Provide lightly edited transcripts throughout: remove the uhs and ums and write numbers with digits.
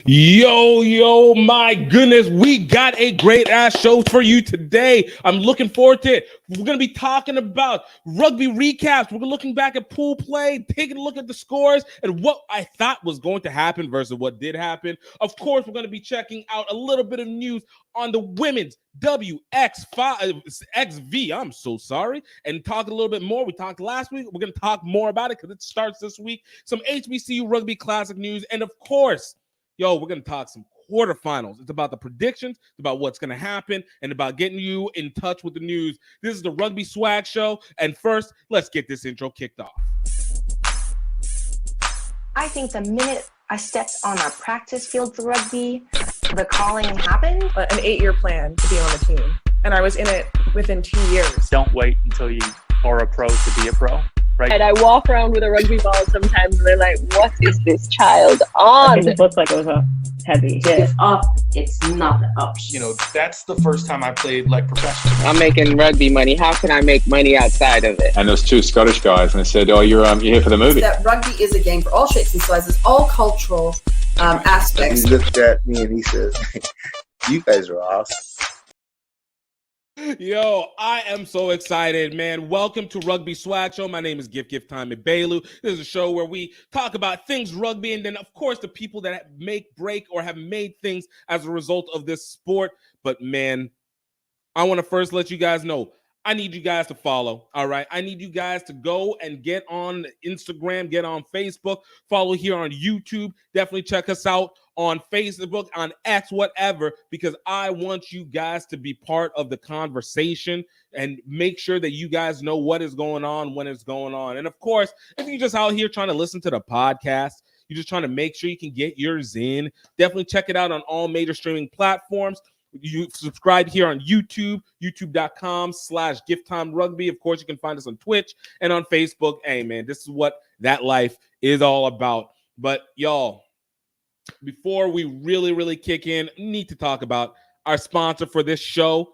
Yo, my goodness, we got a great ass show for you today. I'm looking forward to it. We're going to be talking about rugby recaps. We're looking back at pool play, taking a look at the scores and what I thought was going to happen versus what did happen. Of course, we're going to be checking out a little bit of news on the women's WXV. I'm so sorry. And talk a little bit more. We talked last week. We're going to talk more about it because it starts this week. Some HBCU Rugby Classic news. And of course, we're going to talk some quarterfinals. It's about the predictions, it's about what's going to happen, and about getting you in touch with the news. This is the Rugby Swag Show. And first, let's get this intro kicked off. I think the minute I stepped on a practice field for rugby, the calling happened. An 8-year plan to be on the team. And I was in it within 2 years. Don't wait until you are a pro to be a pro. Right. And I walk around with a rugby ball sometimes and they're like, what is this child on? It looks like it was a heavy hit. It's up, it's not up. That's the first time I played like professional. I'm making rugby money. How can I make money outside of it? And there was two Scottish guys and they said, you're here for the movie. That rugby is a game for all shapes and sizes, all cultural aspects. He looked at me and he says, you guys are awesome. I am so excited, man. Welcome to Rugby Swag Show. My name is Gift Time Bailu. This is a show where we talk about things rugby and then, of course, the people that make, break, or have made things as a result of this sport. But, man, I want to first let you guys know, I need you guys to follow, all right? I need you guys to go and get on Instagram, get on Facebook, follow here on YouTube. Definitely check us out on Facebook, on X, whatever, because I want you guys to be part of the conversation and make sure that you guys know what is going on, when it's going on. And, of course, if you're just out here trying to listen to the podcast, you're just trying to make sure you can get yours in, definitely check it out on all major streaming platforms. You subscribe here on YouTube, youtube.com/gifttimerugby. Of course, you can find us on Twitch and on Facebook. Hey, man, this is what that life is all about. But, y'all, before we really kick in, we need to talk about our sponsor for this show,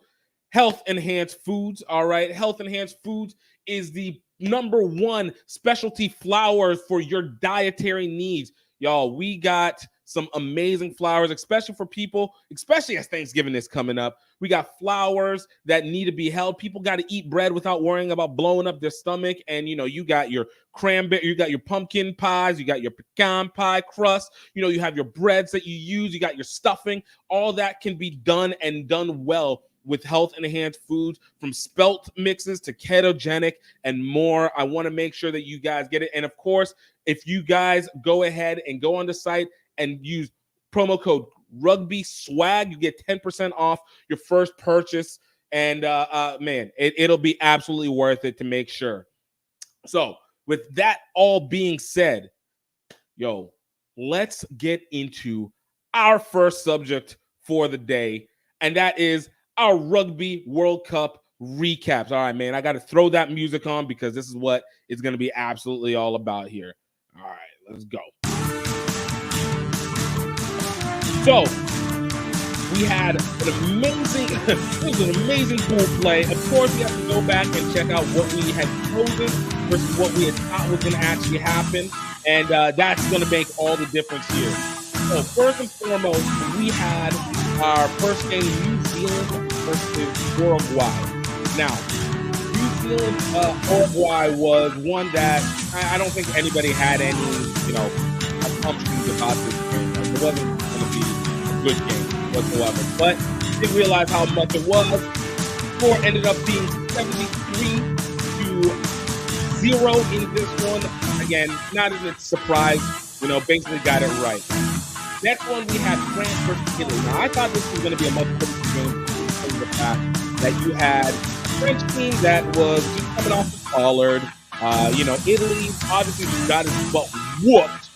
Health Enhanced Foods. All right, Health Enhanced Foods is the #1 specialty flour for your dietary needs. Y'all, we got some amazing flours, especially for people, especially as Thanksgiving is coming up. We got flours that need to be held. People got to eat bread without worrying about blowing up their stomach. And, you got your cranberry, you got your pumpkin pies, you got your pecan pie crust, you have your breads that you use, you got your stuffing. All that can be done and done well with Health Enhanced Foods, from spelt mixes to ketogenic and more. I want to make sure that you guys get it. And, of course, if you guys go ahead and go on the site and use promo code Rugby Swag, you get 10% off your first purchase. And man, it'll be absolutely worth it to make sure. So with that all being said, let's get into our first subject for the day. And that is our Rugby World Cup recaps. All right, man, I got to throw that music on because this is what it's going to be absolutely all about here. All right, let's go. So we had an amazing pool play. Of course, we have to go back and check out what we had chosen versus what we had thought was going to actually happen. And that's going to make all the difference here. So first and foremost, we had our first game, New Zealand versus Uruguay. Now, New Zealand, Uruguay was one that I don't think anybody had any, assumptions about this game. It wasn't going to be a good game whatsoever. But didn't realize how much it was. Score ended up being 73-0 in this one. Again, not as a surprise. Basically got it right. Next one, we had France versus Italy. Now, I thought this was going to be a much closer game because of the fact that you had a French team that was just coming off the collard. Italy obviously got his butt whooped.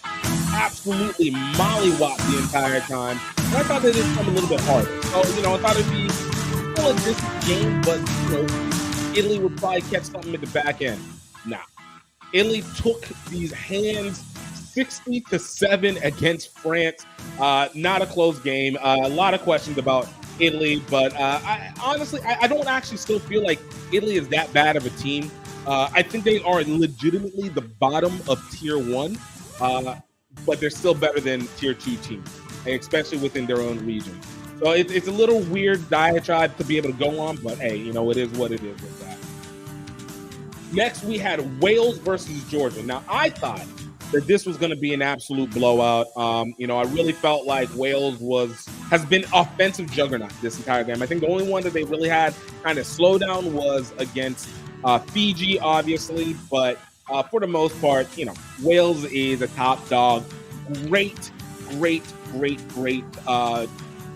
Absolutely mollywopped the entire time. And I thought that it would come a little bit harder. So, I thought it'd be still a decent game, but, Italy would probably catch something at the back end. Nah. Italy took these hands 60-7 against France. Not a close game. A lot of questions about Italy, but I honestly don't actually still feel like Italy is that bad of a team. I think they are legitimately the bottom of tier 1, but they're still better than tier 2 teams. especially within their own region. So it's a little weird diatribe to be able to go on, but hey, it is what it is with that. Next, we had Wales versus Georgia. Now, I thought that this was going to be an absolute blowout. I really felt like Wales has been offensive juggernaut this entire game. I think the only one that they really had kind of slow down was against Fiji, obviously, but for the most part, Wales is a top dog. Great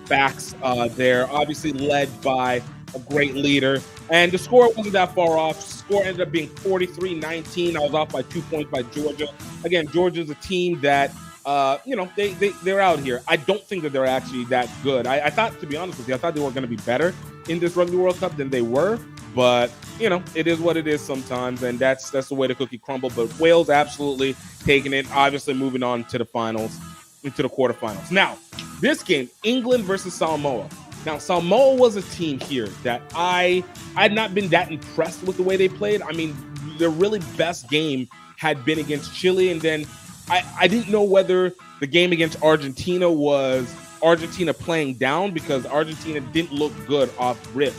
backs there, obviously led by a great leader. And the score wasn't that far off. The score ended up being 43-19. I was off by 2 points by Georgia. Again, Georgia's a team that, they're out here. I don't think that they're actually that good. I thought, to be honest with you, I thought they were going to be better in this Rugby World Cup than they were. But, it is what it is sometimes, and that's the way the cookie crumbled. But Wales absolutely taking it, obviously moving on to the finals, into the quarterfinals. Now, this game, England versus Samoa. Now, Samoa was a team here that I had not been that impressed with the way they played. I mean, their really best game had been against Chile, and then I didn't know whether the game against Argentina was Argentina playing down because Argentina didn't look good off rip,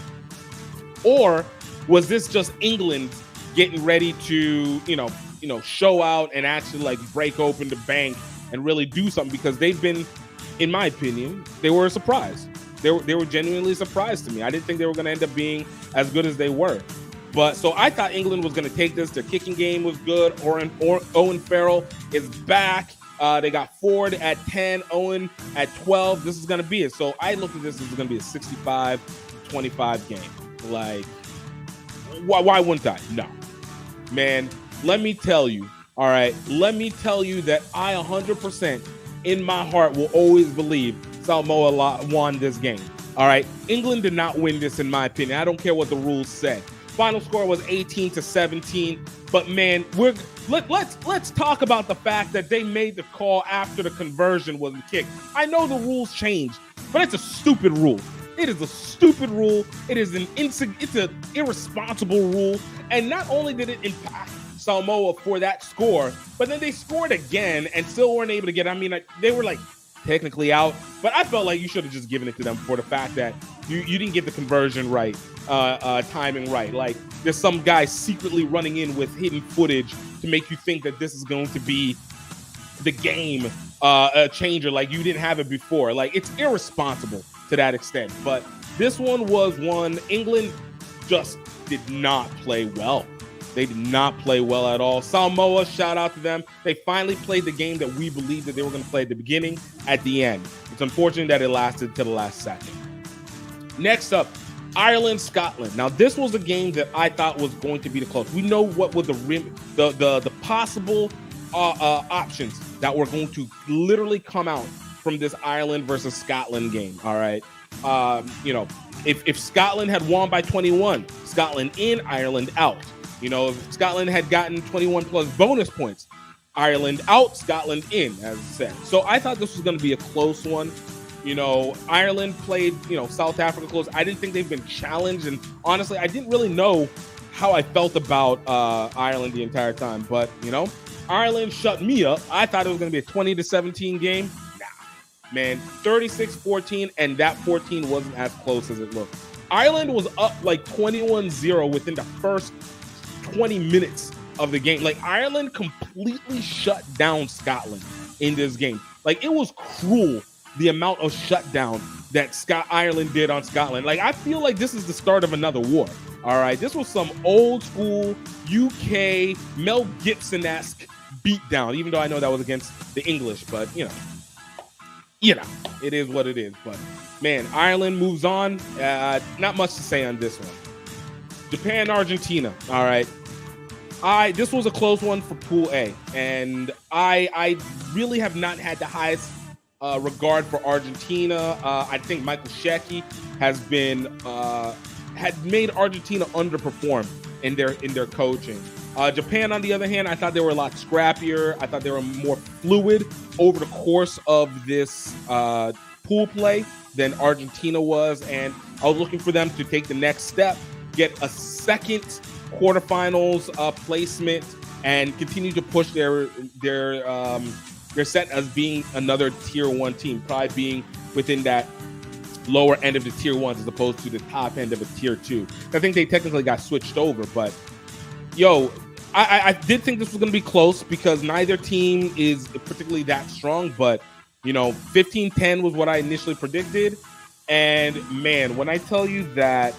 or was this just England getting ready to, show out and actually like break open the bank and really do something, because they've been, in my opinion, they were a surprise. They were genuinely surprised to me. I didn't think they were going to end up being as good as they were. But so I thought England was going to take this. Their kicking game was good. Owen Farrell is back. They got Ford at 10, Owen at 12. This is going to be it. So I looked at this as going to be a 65-25 game. Like, why wouldn't I? No. Man, let me tell you. All right. Let me tell you that I 100% in my heart will always believe Samoa won this game. All right. England did not win this, in my opinion. I don't care what the rules said. Final score was 18-17. But man, let's talk about the fact that they made the call after the conversion was kicked. I know the rules changed, but it's a stupid rule. It is a stupid rule. It is it's an irresponsible rule. And not only did it impact Samoa for that score, but then they scored again and still weren't able to get. I mean, they were like technically out, but I felt like you should have just given it to them for the fact that you didn't get the conversion right, timing right. Like, there's some guy secretly running in with hidden footage to make you think that this is going to be the game changer. Like, you didn't have it before. Like, it's irresponsible to that extent. But this one was one England just did not play well. They did not play well at all. Samoa, shout out to them. They finally played the game that we believed that they were going to play at the beginning, at the end. It's unfortunate that it lasted to the last second. Next up, Ireland, Scotland. Now, this was a game that I thought was going to be the close. We know what were the possible options that were going to literally come out from this Ireland versus Scotland game. All right. If Scotland had won by 21, Scotland in, Ireland out. If Scotland had gotten 21 plus bonus points, Ireland out, Scotland in, as I said. So I thought this was going to be a close one. Ireland played, South Africa close. I didn't think they've been challenged. And honestly, I didn't really know how I felt about Ireland the entire time. But, Ireland shut me up. I thought it was going to be a 20-17 game. Nah, man, 36-14, and that 14 wasn't as close as it looked. Ireland was up like 21-0 within the first 20 minutes of the game. Like, Ireland completely shut down Scotland in this game. Like, it was cruel, the amount of shutdown that Ireland did on Scotland. Like, I feel like this is the start of another war. All right, this was some old school UK Mel Gibson-esque beatdown, even though I know that was against the English, but it is what it is. But man, Ireland moves on. Not much to say on this one. Japan, Argentina. All right. This was a close one for Pool A, and I really have not had the highest regard for Argentina. I think Michael Shecky had made Argentina underperform in their coaching. Japan, on the other hand, I thought they were a lot scrappier. I thought they were more fluid over the course of this pool play than Argentina was, and I was looking for them to take the next step, get a second quarterfinals placement and continue to push their set as being another tier 1 team, probably being within that lower end of the tier 1s as opposed to the top end of a tier 2. I think they technically got switched over, but I did think this was going to be close because neither team is particularly that strong, but 15-10 was what I initially predicted. And man, when I tell you that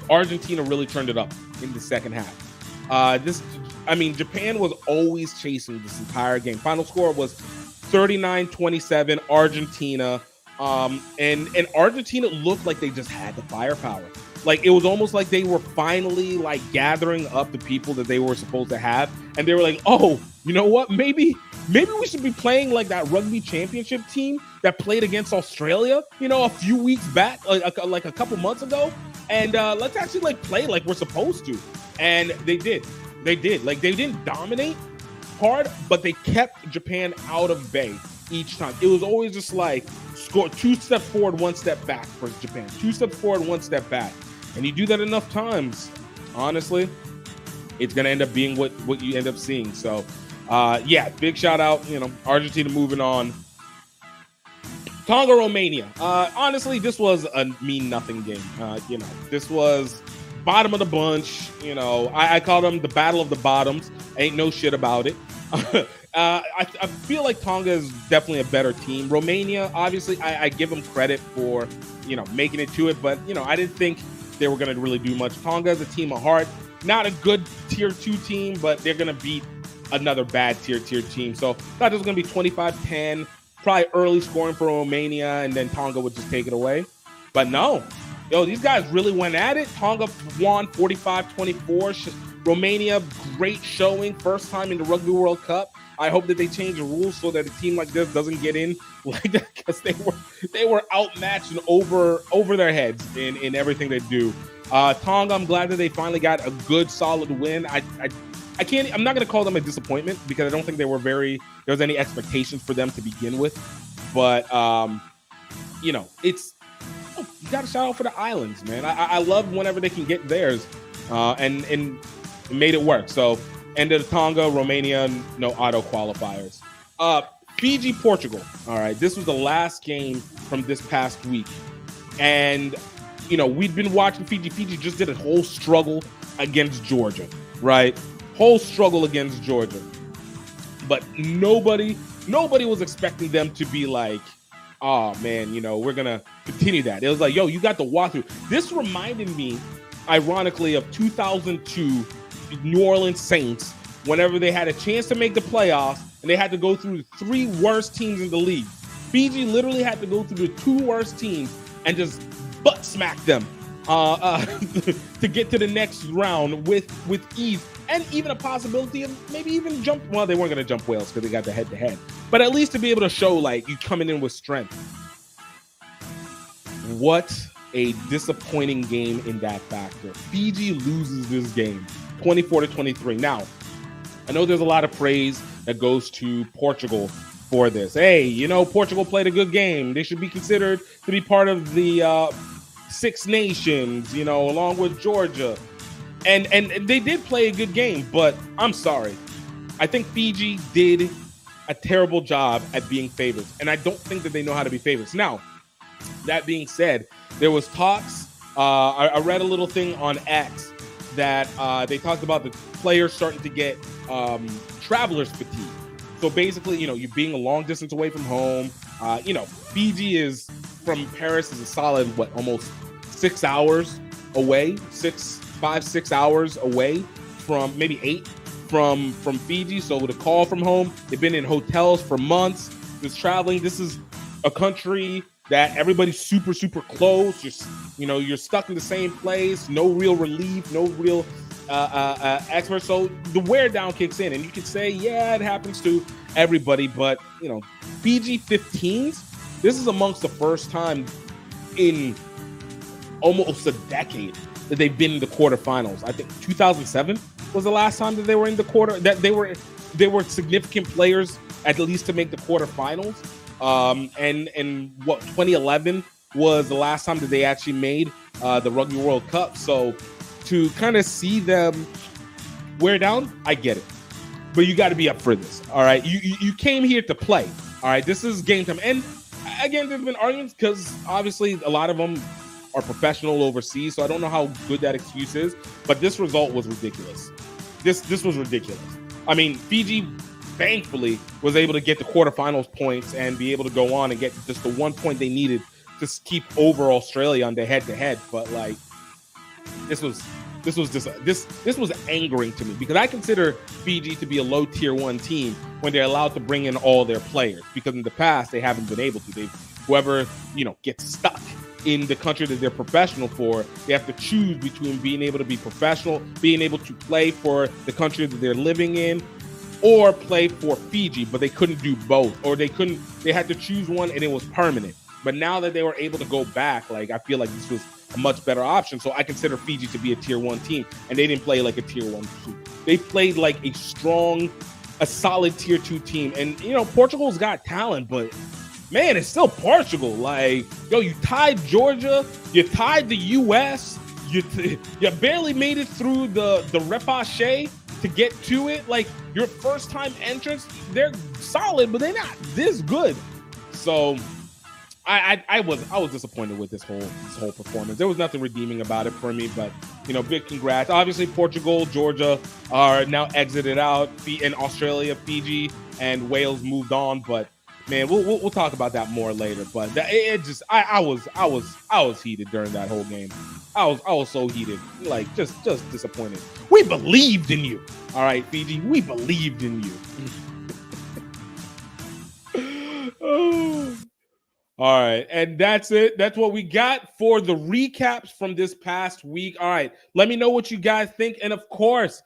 Argentina really turned it up in the second half, Japan was always chasing this entire game. Final score was 39-27 Argentina. And Argentina looked like they just had the firepower. Like, it was almost like they were finally like gathering up the people that they were supposed to have. And they were like, oh, you know what? Maybe we should be playing like that rugby championship team that played against Australia, a few weeks back, like a couple months ago. And let's actually like play like we're supposed to. And they did. Like, they didn't dominate hard, but they kept Japan out of bay each time. It was always just like score 2 steps forward, 1 step back for Japan. 2 steps forward, 1 step back. And you do that enough times, honestly, it's going to end up being what you end up seeing. So, big shout out, Argentina moving on. Tonga, Romania. Honestly, this was a mean-nothing game. This was bottom of the bunch. I call them the battle of the bottoms. Ain't no shit about it. I feel like Tonga is definitely a better team. Romania, obviously, I give them credit for, making it to it. But, I didn't think they were going to really do much. Tonga is a team of heart. Not a good tier 2 team, but they're going to beat another bad tier team. So I thought it was going to be 25-10, probably early scoring for Romania, and then Tonga would just take it away. But no. These guys really went at it. Tonga won 45-24. Romania, great showing. First time in the Rugby World Cup. I hope that they change the rules so that a team like this doesn't get in like that, because they were outmatched and over their heads in everything they do. Tonga, I'm glad that they finally got a good solid win. I'm not going to call them a disappointment because I don't think there was any expectations for them to begin with. But you got to shout out for the islands, man. I love whenever they can get theirs, and made it work. So ended Tonga, Romania, no auto qualifiers. Fiji, Portugal. All right, this was the last game from this past week, and we'd been watching Fiji. Fiji just did a whole struggle against Georgia, right? Whole struggle against Georgia, but nobody was expecting them to be like, oh man, we're gonna continue that. It was like, yo, you got the walkthrough. This reminded me, ironically, of 2002 New Orleans Saints, whenever they had a chance to make the playoffs and they had to go through the 3 worst teams in the league. Fiji literally had to go through the 2 worst teams and just butt smack them to get to the next round with ease, and even a possibility of maybe even jump. Well, they weren't going to jump Wales because they got the head-to-head, but at least to be able to show like you coming in with strength. What a disappointing game in that factor. Fiji loses this game 24-23. Now, I know there's a lot of praise that goes to Portugal for this. Hey, Portugal played a good game. They should be considered to be part of the Six Nations, along with Georgia. And they did play a good game, but I'm sorry. I think Fiji did a terrible job at being favorites, and I don't think that they know how to be favorites. Now, that being said, there was talks. I read a little thing on X that they talked about the players starting to get traveler's fatigue. So basically, you being a long distance away from home. Fiji is from Paris is a solid almost 6 hours away, 6 hours away from maybe 8 from Fiji. So with a call from home, they've been in hotels for months, just traveling. This is a country that everybody's super, super close. You're stuck in the same place, no real relief, no real expert. So the wear down kicks in, and you could say, yeah, it happens to everybody, but Fiji 15s, this is amongst the first time in almost a decade that they've been in the quarterfinals. I think 2007 was the last time that they were in the quarter, that they were significant players at least to make the quarterfinals. And what 2011 was the last time that they actually made the Rugby World Cup. So to kind of see them wear down, I get it. But you got to be up for this, all right? You came here to play, all right? This is game time. And again, there's been arguments because obviously a lot of them are professional overseas, so I don't know how good that excuse is, but this result was ridiculous. This was ridiculous. I mean, Fiji, thankfully, was able to get the quarterfinals points and be able to go on and get just the 1 point they needed to keep over Australia on their head-to-head. But like, this was angering to me because I consider Fiji to be a low tier 1 team when they're allowed to bring in all their players, because in the past they haven't been able to. Whoever gets stuck in the country that they're professional for, they have to choose between being able to be professional, being able to play for the country that they're living in, or play for Fiji, but they couldn't do both, or they had to choose one and it was permanent. But now that they were able to go back, like, I feel like this was a much better option. So I consider Fiji to be a tier 1 team, and they didn't play like a tier 1 team. They played like a solid tier 2 team. And, Portugal's got talent, but man, it's still Portugal. Like, you tied Georgia, you tied the U.S., you barely made it through the repechage to get to it. Like, your first time entrance, they're solid, but they're not this good. So I was disappointed with this whole performance. There was nothing redeeming about it for me, but big congrats. Obviously, Portugal, Georgia are now exited out, and Australia, Fiji, and Wales moved on. But man, we'll talk about that more later. But I was heated during that whole game. I was so heated, like just disappointed. We believed in you, all right, Fiji. We believed in you. Oh. All right, and that's it. That's what we got for the recaps from this past week. All right, let me know what you guys think. And of course,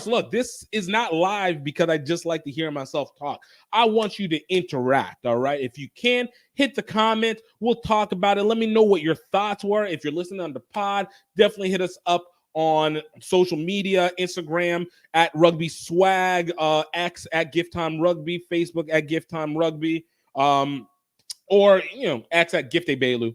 look, this is not live because I just like to hear myself talk. I want you to interact, all right? If you can, hit the comment. We'll talk about it. Let me know what your thoughts were. If you're listening on the pod, definitely hit us up on social media, Instagram at Rugby Swag, X at Gift Time Rugby, Facebook at Gift Time Rugby, or X at Gifte Belu.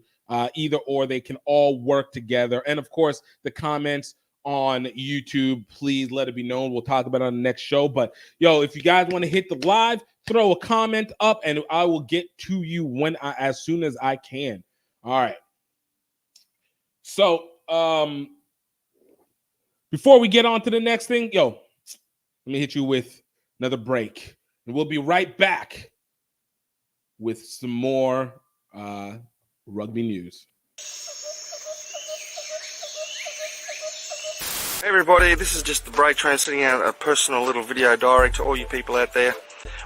Either or, they can all work together. And of course, the comments on YouTube, please let it be known. We'll talk about it on the next show. But if you guys want to hit the live, throw a comment up, and I will get to you as soon as I can. All right. So before we get on to the next thing, let me hit you with another break, and we'll be right back with some more rugby news. Hey everybody, this is just the break train sending out a personal little video diary to all you people out there,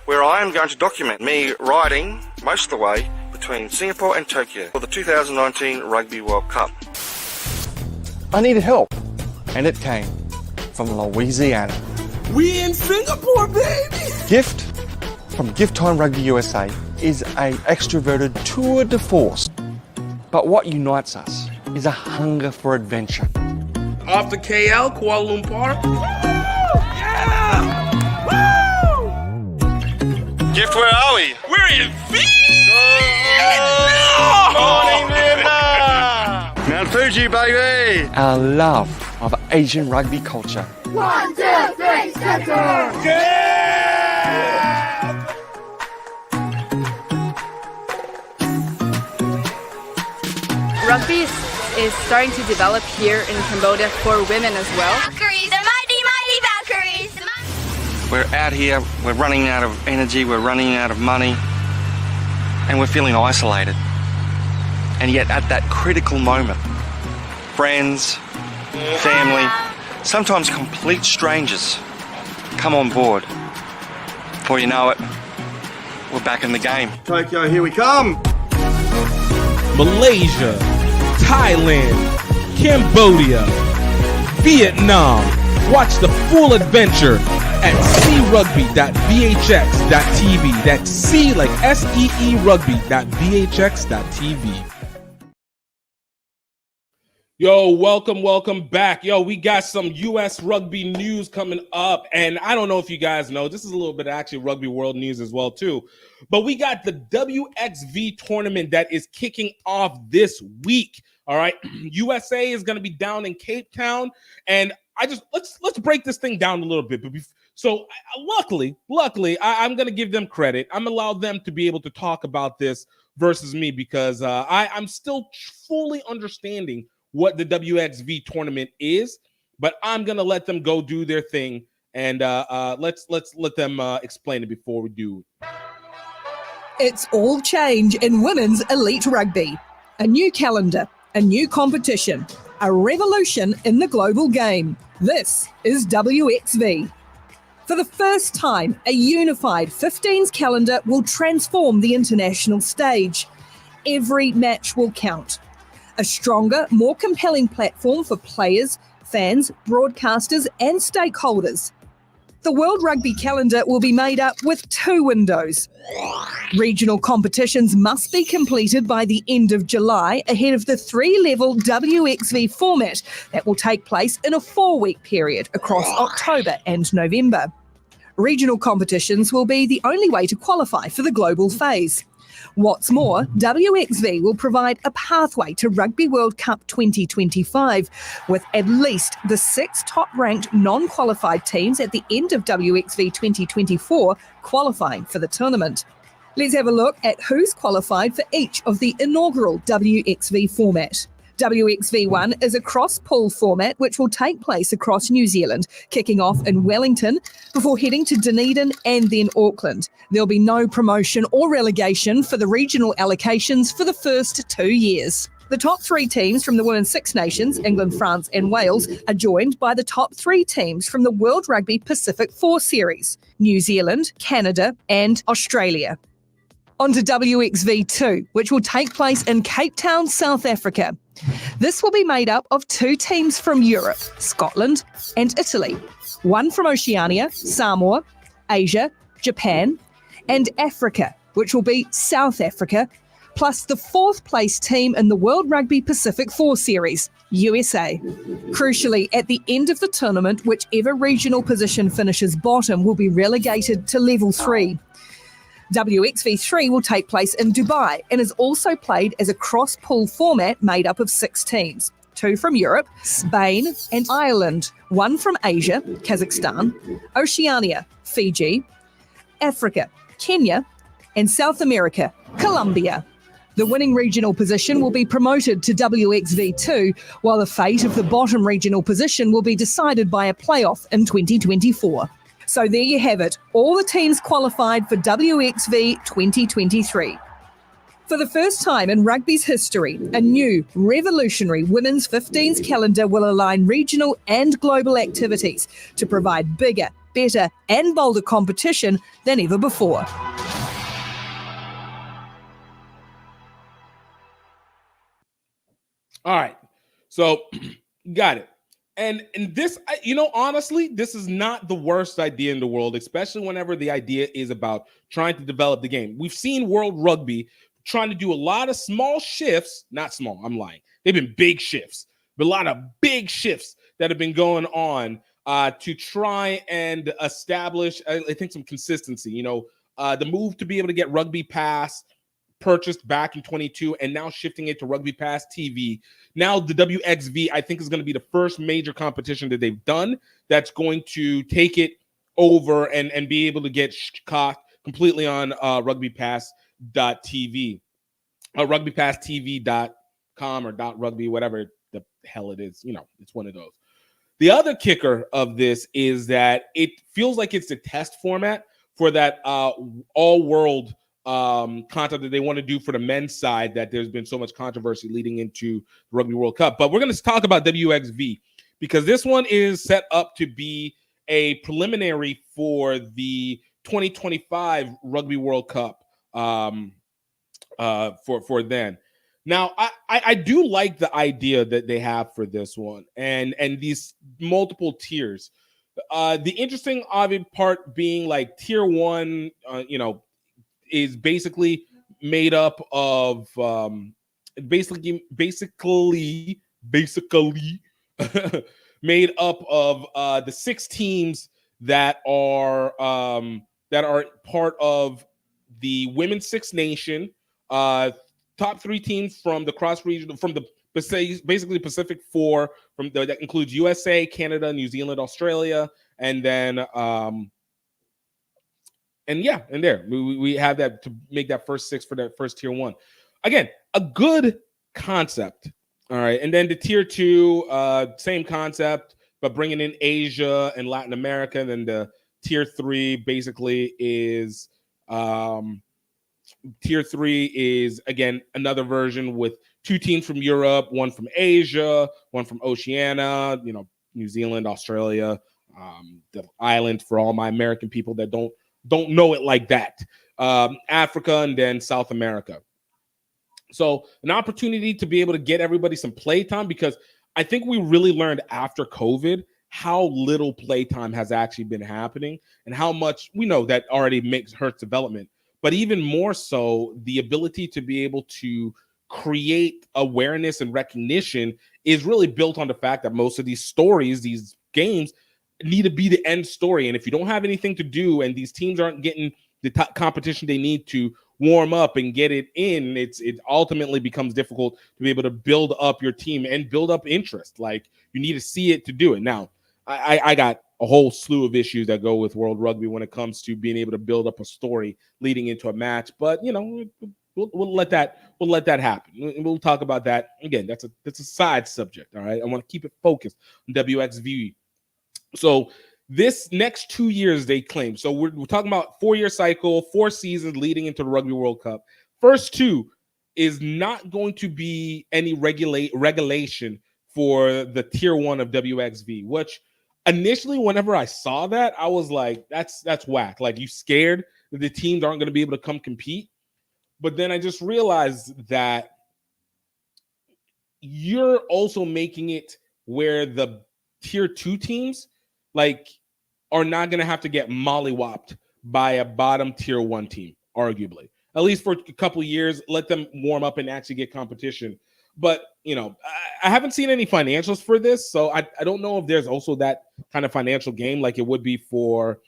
where I am going to document me riding most of the way between Singapore and Tokyo for the 2019 Rugby World Cup. I needed help, and it came from Louisiana. We in Singapore, baby! Gift from Gift Time Rugby USA is a extroverted tour de force. But what unites us is a hunger for adventure. Off to KL, Kuala Lumpur. Yeah! Woo! Gift, where are we? We're in Fiji! Morning, Vietnam! Mount Fuji, baby! Our love of Asian rugby culture. 1, 2, 3, center! Yeah! Rugby is starting to develop here in Cambodia for women as well. Valkyries, the mighty Valkyries! We're out here, we're running out of energy, we're running out of money, and we're feeling isolated. And yet at that critical moment, friends, family, sometimes complete strangers come on board. Before you know it, we're back in the game. Tokyo, here we come! Malaysia, Thailand, Cambodia, Vietnam. Watch the full adventure at crugby.vhx.tv. That's C like SEE rugby.vhx.tv. Yo, welcome back. Yo, we got some U.S. rugby news coming up. And I don't know if you guys know, this is a little bit of actually rugby world news as well, too. But we got the WXV tournament that is kicking off this week. All right. USA is going to be down in Cape Town. And let's break this thing down a little bit. So luckily, I'm going to give them credit. I'm allowed them to be able to talk about this versus me because I'm still fully understanding what the WXV tournament is, but I'm going to let them go do their thing, and let's let them explain it before we do. It's all change in women's elite rugby. A new calendar, a new competition, a revolution in the global game. This is WXV. For the first time, a unified 15s calendar will transform the international stage. Every match will count. A stronger, more compelling platform for players, fans, broadcasters, and stakeholders. The World Rugby calendar will be made up with 2 windows. Regional competitions must be completed by the end of July ahead of the 3-level WXV format that will take place in a 4-week period across October and November. Regional competitions will be the only way to qualify for the global phase. What's more, WXV will provide a pathway to Rugby World Cup 2025, with at least the 6 top-ranked non-qualified teams at the end of WXV 2024 qualifying for the tournament. Let's have a look at who's qualified for each of the inaugural WXV format. WXV1 is a cross-pool format which will take place across New Zealand, kicking off in Wellington before heading to Dunedin and then Auckland. There'll be no promotion or relegation for the regional allocations for the first 2 years. The top 3 teams from the Women's Six Nations, England, France and Wales, are joined by the top 3 teams from the World Rugby Pacific 4 Series, New Zealand, Canada and Australia. On to WXV2, which will take place in Cape Town, South Africa. This will be made up of 2 teams from Europe, Scotland and Italy, 1 from Oceania, Samoa, Asia, Japan, and Africa, which will be South Africa, plus the 4th place team in the World Rugby Pacific 4 Series, USA. Crucially, at the end of the tournament, whichever regional position finishes bottom will be relegated to level 3. WXV3 will take place in Dubai and is also played as a cross-pool format made up of 6 teams, 2 from Europe, Spain and Ireland, 1 from Asia, Kazakhstan, Oceania, Fiji, Africa, Kenya, and South America, Colombia. The winning regional position will be promoted to WXV2, while the fate of the bottom regional position will be decided by a playoff in 2024. So there you have it, all the teams qualified for WXV 2023. For the first time in rugby's history, a new, revolutionary women's 15s calendar will align regional and global activities to provide bigger, better and bolder competition than ever before. All right, so got it. And this, honestly, this is not the worst idea in the world, especially whenever the idea is about trying to develop the game. We've seen World Rugby trying to do a lot of small shifts, not small, I'm lying. They've been big shifts, but a lot of big shifts that have been going on to try and establish, I think, some consistency. The move to be able to get Rugby Pass purchased back in 22 and now shifting it to Rugby Pass TV. Now the WXV, I think, is going to be the first major competition that they've done that's going to take it over and be able to get caught completely on rugbypass.tv, rugbypasstv.com or .rugby, whatever the hell it is. It's one of those. The other kicker of this is that it feels like it's a test format for that all-world content that they want to do for the men's side, that there's been so much controversy leading into the Rugby World Cup. But we're going to talk about WXV because this one is set up to be a preliminary for the 2025 Rugby World Cup for then. Now, I do like the idea that they have for this one and these multiple tiers. The interesting part being like tier 1, is basically made up of basically made up of the 6 teams that are part of the Women's Six Nation, top 3 teams from the cross regional, from the basically Pacific 4 that includes USA, Canada, New Zealand, Australia, and then we have that to make that first 6 for that first tier 1. Again, a good concept. All right, and then the tier 2, same concept, but bringing in Asia and Latin America. And then the tier 3 basically is again another version with 2 teams from Europe, 1 from Asia, 1 from Oceania, New Zealand, Australia, the island for all my American people that don't know it like that, Africa, and then South America. So an opportunity to be able to get everybody some play time, because I think we really learned after COVID how little play time has actually been happening and how much we know that already hurts development. But even more so, the ability to be able to create awareness and recognition is really built on the fact that most of these stories, these games, need to be the end story. And if you don't have anything to do and these teams aren't getting the competition they need to warm up and get it in, it ultimately becomes difficult to be able to build up your team and build up interest. Like, you need to see it to do it. Now, I got a whole slew of issues that go with World Rugby when it comes to being able to build up a story leading into a match, but we'll let that happen. We'll talk about that again. That's a side subject. All right, I want to keep it focused on WXV. So this next 2 years they claim. So we're talking about 4-year cycle, 4 seasons leading into the Rugby World Cup. First 2 is not going to be any regulation for the tier 1 of WXV, which initially, whenever I saw that, I was like, that's whack. Like, you scared that the teams aren't going to be able to come compete. But then I just realized that you're also making it where the tier 2 teams are not going to have to get mollywopped by a bottom tier 1 team, arguably. At least for a couple of years, let them warm up and actually get competition. But, I haven't seen any financials for this, so I don't know if there's also that kind of financial game like it would be for,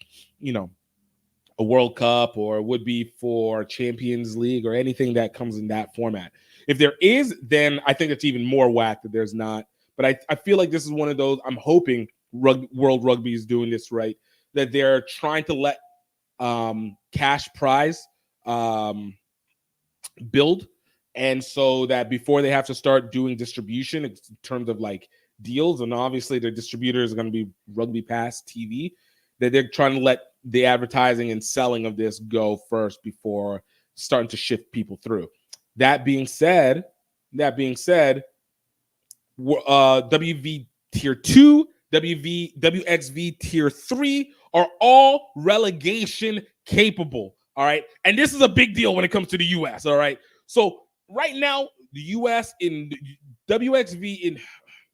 a World Cup, or would be for Champions League, or anything that comes in that format. If there is, then I think it's even more whack that there's not. But I feel like this is one of those, I'm hoping World Rugby is doing this right, that they're trying to let cash prize build. And so that before they have to start doing distribution in terms of deals, and obviously their distributor is going to be Rugby Pass TV, that they're trying to let the advertising and selling of this go first before starting to shift people through. That being said, WV tier 2, WXV tier 3 are all relegation capable. All right. And this is a big deal when it comes to the US. All right. So right now, the US in WXV in,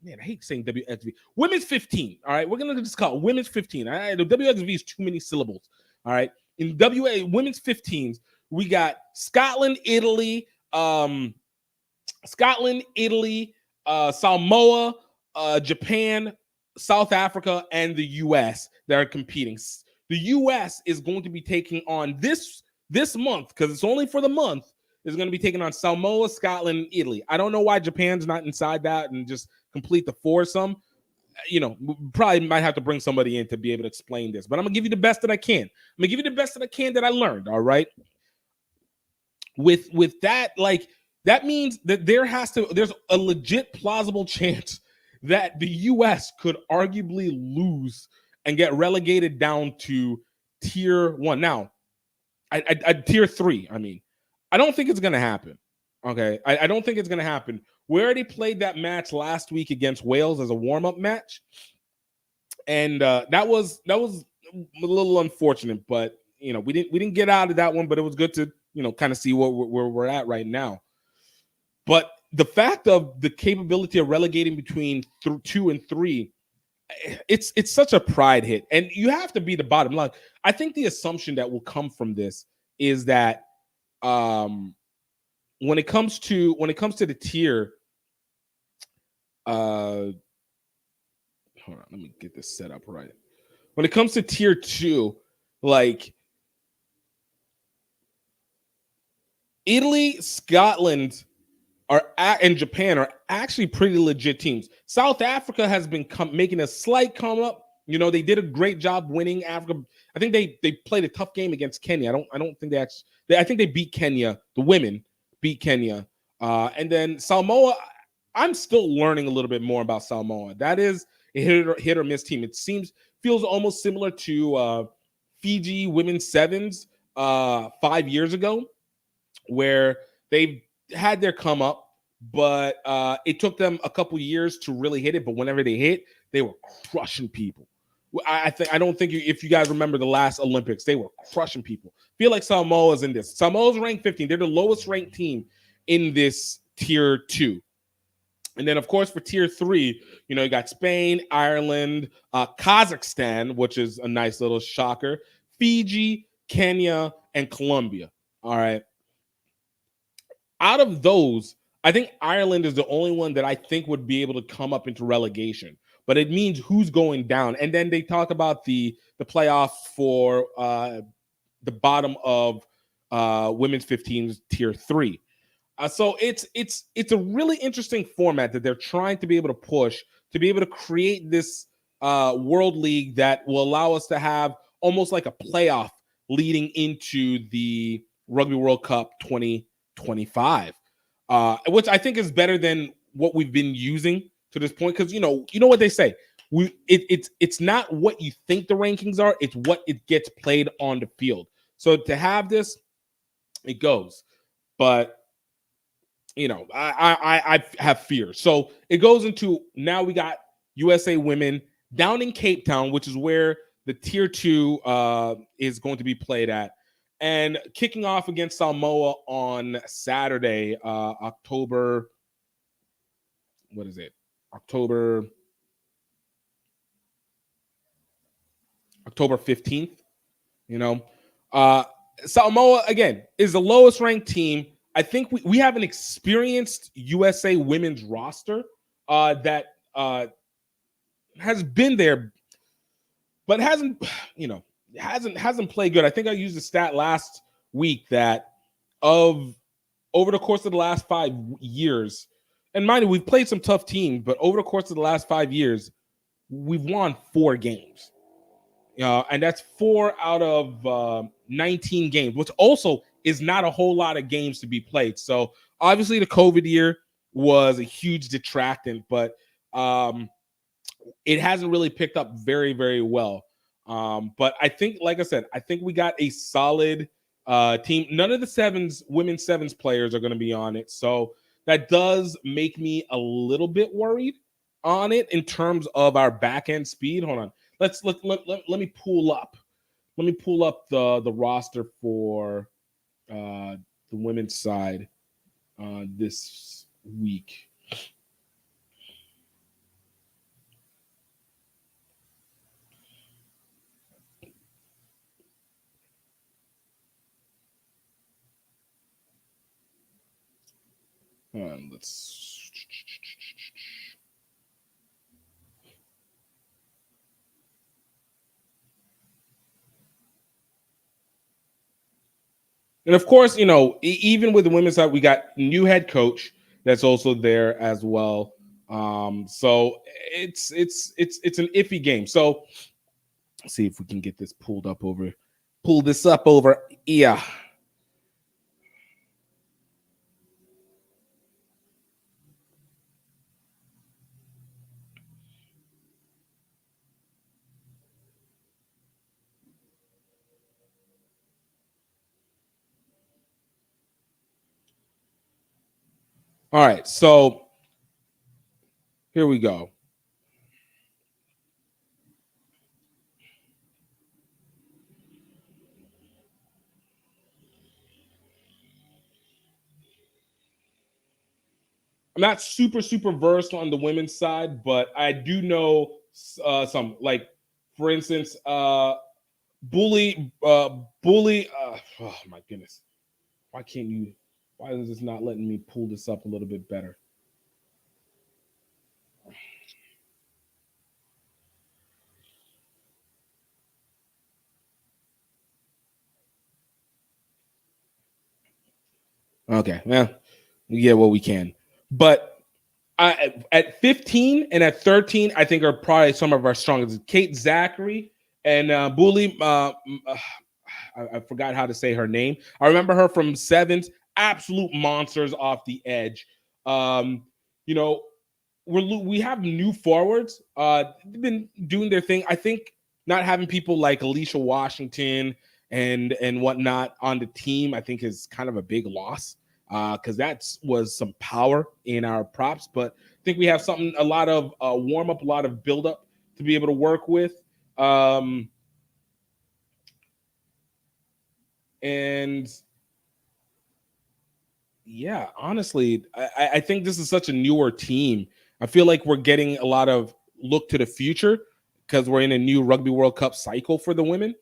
man, I hate saying WXV. Women's 15. All right. We're going to just call it Women's 15. All right. The WXV is too many syllables. All right. In Women's 15s, we got Scotland, Italy, Samoa, Japan, South Africa, and the US that are competing. The US is going to be taking on this month, because it's only for the month, is going to be taking on Samoa, Scotland, and Italy. I don't know why Japan's not inside that and just complete the foursome. Probably might have to bring somebody in to be able to explain this, but I'm going to give you the best that I can. I'm going to give you the best that I can that I learned, all right? With that, that means that there's a legit plausible chance that the US could arguably lose and get relegated down to tier 1. Now, I tier 3, I mean. I don't think it's going to happen. Okay. I don't think it's going to happen. We already played that match last week against Wales as a warm-up match. And that was a little unfortunate, but we didn't get out of that one, but it was good to, kind of see where we're at right now. But the fact of the capability of relegating between 2 and 3, it's such a pride hit. And you have to be the bottom line. I think the assumption that will come from this is that when it comes to the tier, hold on, let me get this set up right. When it comes to tier 2, Italy, Scotland and Japan are actually pretty legit teams. South Africa has been making a slight come up. You know, they did a great job winning Africa. I think they played a tough game against Kenya. I don't think they actually. I think they beat Kenya. The women beat Kenya, and then Samoa. I'm still learning a little bit more about Samoa. That is a hit or miss team. It feels almost similar to Fiji women's sevens 5 years ago, where they've had their come up, but it took them a couple years to really hit it. But whenever they hit, they were crushing people. I don't think if you guys remember the last Olympics, they were crushing people. Feel like Samoa's in this. Samoa's ranked 15. They're the lowest ranked team in this tier 2. And then, of course, for tier 3, you know, you got Spain, Ireland, Kazakhstan, which is a nice little shocker, Fiji, Kenya, and Colombia. All right. Out of those, I think Ireland is the only one that I think would be able to come up into relegation. But it means who's going down. And then they talk about the playoff for the bottom of women's 15's tier 3. So it's a really interesting format that they're trying to be able to push, to be able to create this world league that will allow us to have almost like a playoff leading into the Rugby World Cup 2025, which I think is better than what we've been using to this point. Because you know what they say, it's not what you think the rankings are, it's what it gets played on the field. So to have this, it goes, but you know, I have fear. So it goes into, now we got USA women down in Cape Town, which is where the tier 2 is going to be played at, and kicking off against Samoa on Saturday, October 15th. You know, Samoa again is the lowest ranked team. I think we have an experienced USA women's roster that has been there, but hasn't played good. I think I used the stat last week that over the course of the last 5 years, and mind you, we've played some tough teams, but over the course of the last 5 years, we've won 4 games. And that's 4 out of 19 games, which also is not a whole lot of games to be played. So obviously the COVID year was a huge detractant, but it hasn't really picked up very, very well. But I think, like I said, I think we got a solid team. None of the women's sevens players are going to be on it. So that does make me a little bit worried on it in terms of our back end speed. Hold on. Let me pull up. Let me pull up the roster for the women's side this week. Let's. And of course, you know, even with the women's side, we got new head coach that's also there as well. So it's an iffy game. So let's see if we can get this pull this up over here. All right, so here we go. I'm not super versed on the women's side, but I do know some. Like, for instance, Bully. Oh my goodness, why is this not letting me pull this up a little bit better? Okay, well, we get what we can. But at 15 and at 13, I think are probably some of our strongest. Kate Zachary and Bully. I forgot how to say her name. I remember her from sevens. Absolute monsters off the edge. You know, we have new forwards. They've been doing their thing. I think not having people like Alicia Washington and whatnot on the team, I think, is kind of a big loss. Because that was some power in our props. But I think we have a lot of warm up, a lot of build up to be able to work with. And yeah, honestly, I think this is such a newer team. I feel like we're getting a lot of look to the future because we're in a new Rugby World Cup cycle for the women.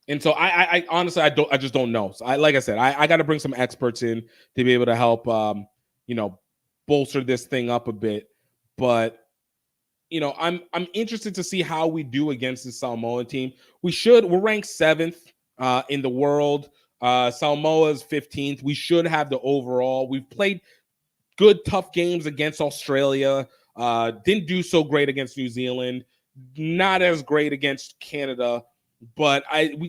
And so I honestly, I just don't know. So like I said, I got to bring some experts in to be able to help, bolster this thing up a bit. But, I'm interested to see how we do against the Samoa team. We're ranked 7th in the world. Samoa's 15th. We should have the overall. We've played good, tough games against Australia. Didn't do so great against New Zealand. Not as great against Canada. But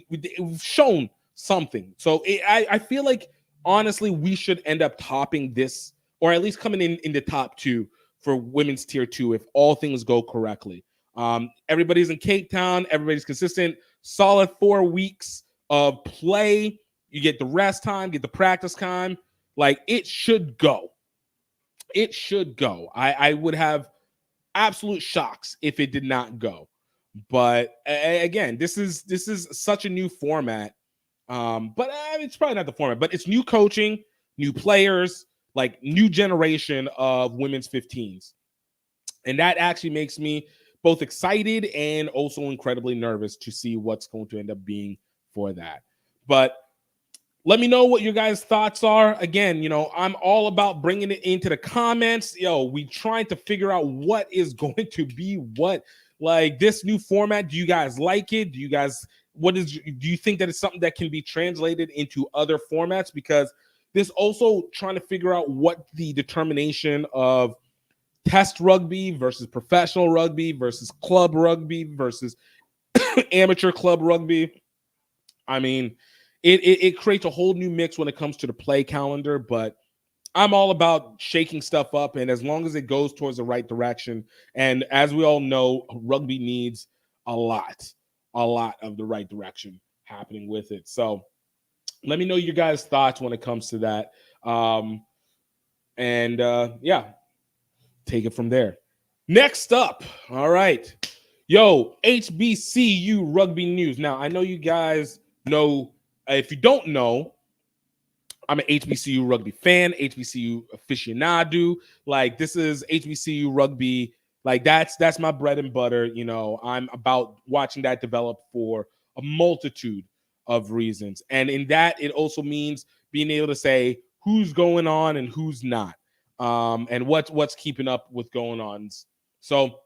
we've shown something. So I feel like, honestly, we should end up topping this, or at least coming in the top 2 for women's tier 2 if all things go correctly. Everybody's in Cape Town. Everybody's consistent. Solid 4 weeks of play. You get the rest time, get the practice time. Like, it should go. It should go. I would have absolute shocks if it did not go. But again, this is such a new format. But it's probably not the format, but it's new coaching, new players, like new generation of women's 15s. And that actually makes me both excited and also incredibly nervous to see what's going to end up being for that. But let me know what your guys' thoughts are. Again, I'm all about bringing it into the comments. We trying to figure out what is going to be what. Like, this new format, do you guys like it? Do you think that it's something that can be translated into other formats? Because this also trying to figure out what the determination of test rugby versus professional rugby versus club rugby versus amateur club rugby. I mean, it creates a whole new mix when it comes to the play calendar, but I'm all about shaking stuff up, and as long as it goes towards the right direction. And as we all know, rugby needs a lot of the right direction happening with it. So let me know your guys' thoughts when it comes to that. Yeah, take it from there. Next up, all right. HBCU rugby news. Now, I know you guys know, if you don't know, I'm an HBCU rugby fan, HBCU aficionado. Like, this is HBCU rugby. Like, that's my bread and butter. I'm about watching that develop for a multitude of reasons. And in that, it also means being able to say who's going on and who's not, and what's keeping up with going on. So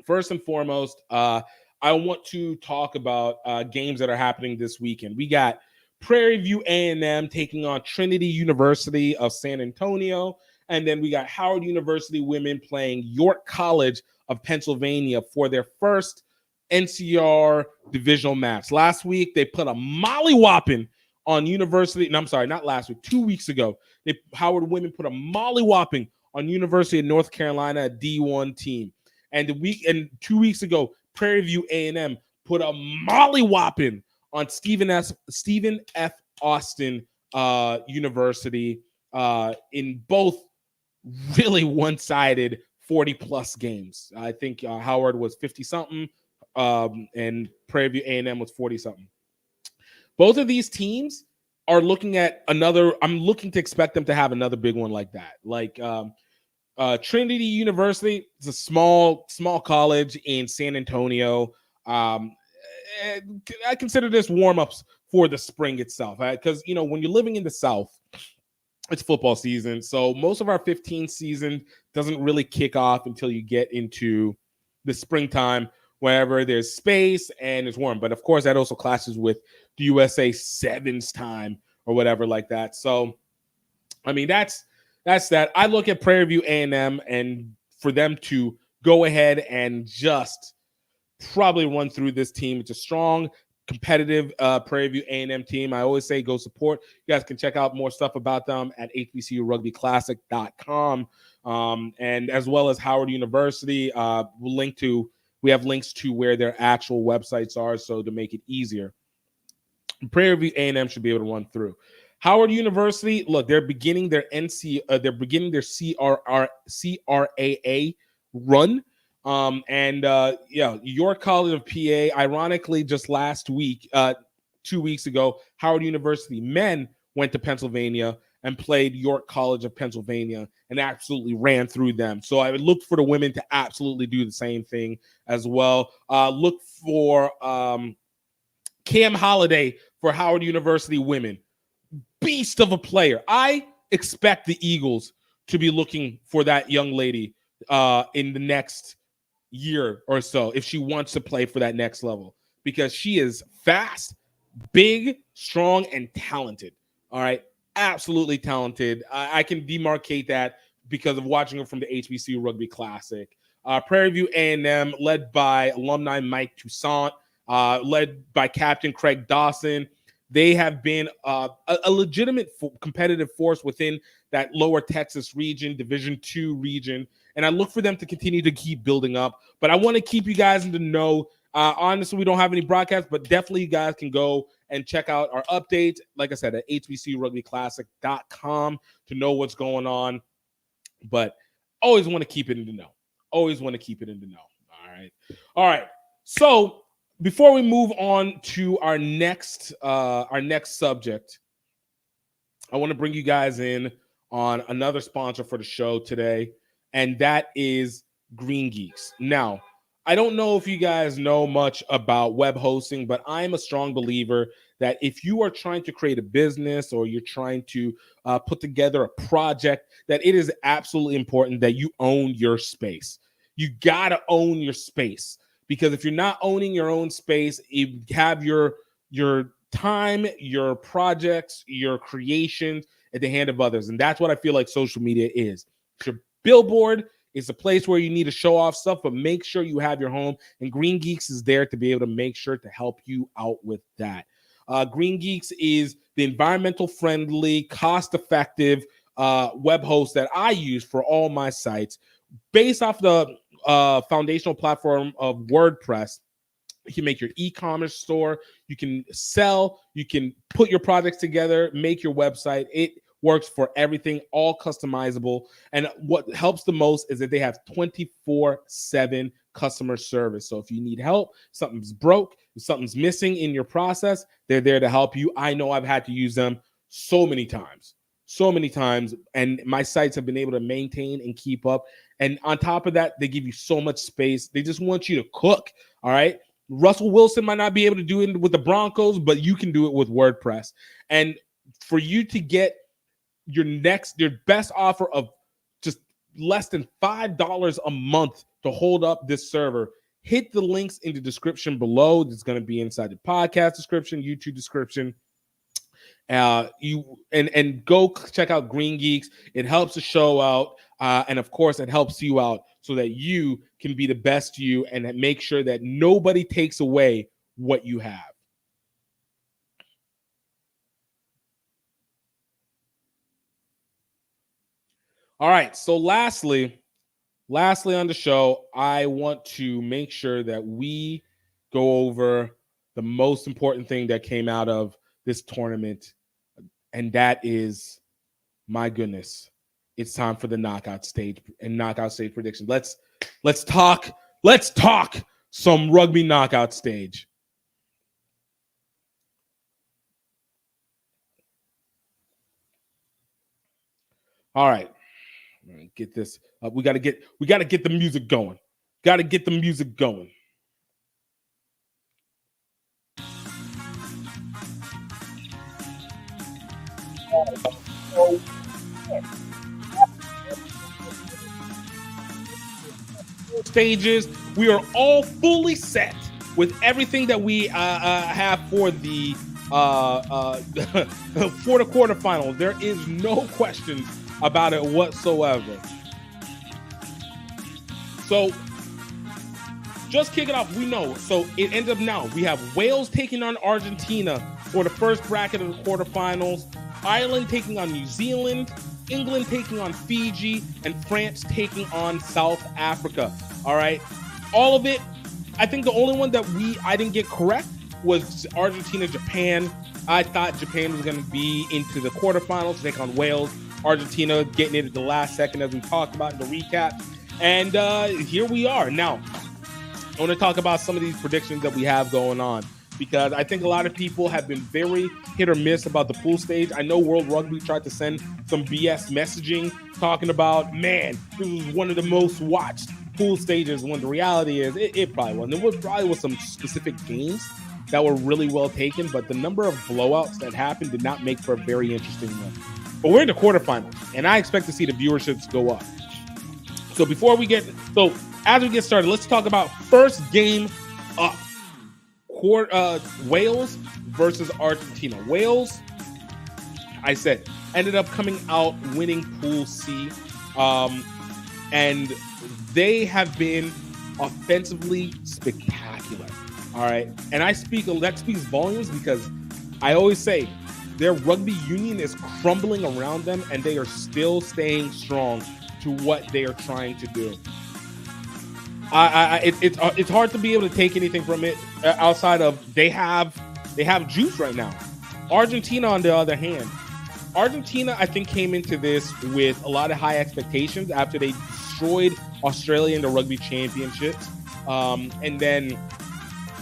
first and foremost, I want to talk about games that are happening this weekend. We got Prairie View A&M taking on Trinity University of San Antonio. And then we got Howard University women playing York College of Pennsylvania for their first NCR divisional match. Last week, they put a mollywhopping on University. And I'm sorry, not last week, 2 weeks ago. Howard women put a mollywhopping on University of North Carolina, a D1 team. And 2 weeks ago, Prairie View A&M put a mollywhopping on Stephen F. Austin University in both really one-sided 40-plus games. I think Howard was 50-something, and Prairie View A&M was 40-something. Both of these teams are looking at another – I'm looking to expect them to have another big one like that. Like Trinity University is a small college in San Antonio. I consider this warm-ups for the spring itself, because when you're living in the South, it's football season, so most of our 15 season doesn't really kick off until you get into the springtime, wherever there's space and it's warm. But of course, that also clashes with the USA Sevens time or whatever like that. So, I mean, that's that's that. I look at Prairie View A&M and for them to go ahead and just probably run through this team. It's a strong, competitive Prairie View A&M team. I always say go support. You guys can check out more stuff about them at HBCURugbyClassic.com, and as well as Howard University. We have links to where their actual websites are, so to make it easier. Prairie View A&M should be able to run through. Howard University, look, they're beginning their CRAA run. York College of PA, ironically, just last week, 2 weeks ago, Howard University men went to Pennsylvania and played York College of Pennsylvania and absolutely ran through them. So I would look for the women to absolutely do the same thing as well. Look for Cam Holliday for Howard University women. Beast of a player. I expect the Eagles to be looking for that young lady in the next year or so if she wants to play for that next level, because she is fast, big, strong, and talented. All right. Absolutely talented. I can demarcate that because of watching her from the HBCU Rugby Classic. Prairie View A&M, led by alumni Mike Toussaint, led by Captain Craig Dawson. They have been a legitimate competitive force within that lower Texas region, Division II region. And I look for them to continue to keep building up. But I want to keep you guys in the know. Honestly, we don't have any broadcasts, but definitely you guys can go and check out our updates. Like I said, at HBCURugbyClassic.com to know what's going on. But always want to keep it in the know. Always want to keep it in the know. All right. So before we move on to our next subject, I want to bring you guys in on another sponsor for the show today, and that is Green Geeks. Now, I don't know if you guys know much about web hosting, but I'm a strong believer that if you are trying to create a business or you're trying to put together a project, that it is absolutely important that you own your space. You got to own your space, because if you're not owning your own space, you have your time, your projects, your creations at the hand of others. And that's what I feel like social media is. It's your billboard. It's a place where you need to show off stuff, but make sure you have your home. And Green Geeks is there to be able to make sure to help you out with that. Green Geeks is the environmental friendly, cost-effective web host that I use for all my sites. Based off the foundational platform of WordPress, you can make your e-commerce store, you can sell, you can put your projects together, make your website. It works for everything, all customizable. And what helps the most is that they have 24/7 customer service. So if you need help, something's broke, something's missing in your process, they're there to help you. I know I've had to use them so many times, and my sites have been able to maintain and keep up. And on top of that, they give you so much space. They just want you to cook, all right? Russell Wilson might not be able to do it with the Broncos, but you can do it with WordPress. And for you to get your best offer of just less than $5 a month to hold up this server, hit the links in the description below. It's going to be inside the podcast description, YouTube description. And go check out Green Geeks. It helps the show out, and of course, it helps you out so that you can be the best you and make sure that nobody takes away what you have. All right. So lastly on the show, I want to make sure that we go over the most important thing that came out of this tournament. And that is, my goodness, it's time for the knockout stage and knockout stage predictions. Let's talk some rugby knockout stage. All right. Get this. We got to get the music going. Got to get the music going. Stages, we are all fully set with everything that we have for the quarterfinals. There is no questions about it whatsoever. So, just kick it off. We know. So, it ends up now. We have Wales taking on Argentina for the first bracket of the quarterfinals. Ireland taking on New Zealand. England taking on Fiji. And France taking on South Africa. All right. All of it. I think the only one that I didn't get correct was Argentina, Japan. I thought Japan was going to be into the quarterfinals to take on Wales. Argentina getting it at the last second, as we talked about in the recap. And here we are. Now, I want to talk about some of these predictions that we have going on, because I think a lot of people have been very hit or miss about the pool stage. I know World Rugby tried to send some BS messaging talking about, man, this was one of the most watched pool stages, when the reality is it probably wasn't. There probably was some specific games that were really well taken, but the number of blowouts that happened did not make for a very interesting one. But we're in the quarterfinals, and I expect to see the viewerships go up. So as we get started, let's talk about first game up. Wales versus Argentina. Wales, I said, ended up coming out winning Pool C, and they have been offensively spectacular. All right, and that speaks volumes, because I always say their rugby union is crumbling around them, and they are still staying strong to what they are trying to do. It's hard to be able to take anything from it outside of they have juice right now. Argentina, on the other hand, I think came into this with a lot of high expectations after they destroyed Australia in the Rugby Championships, and then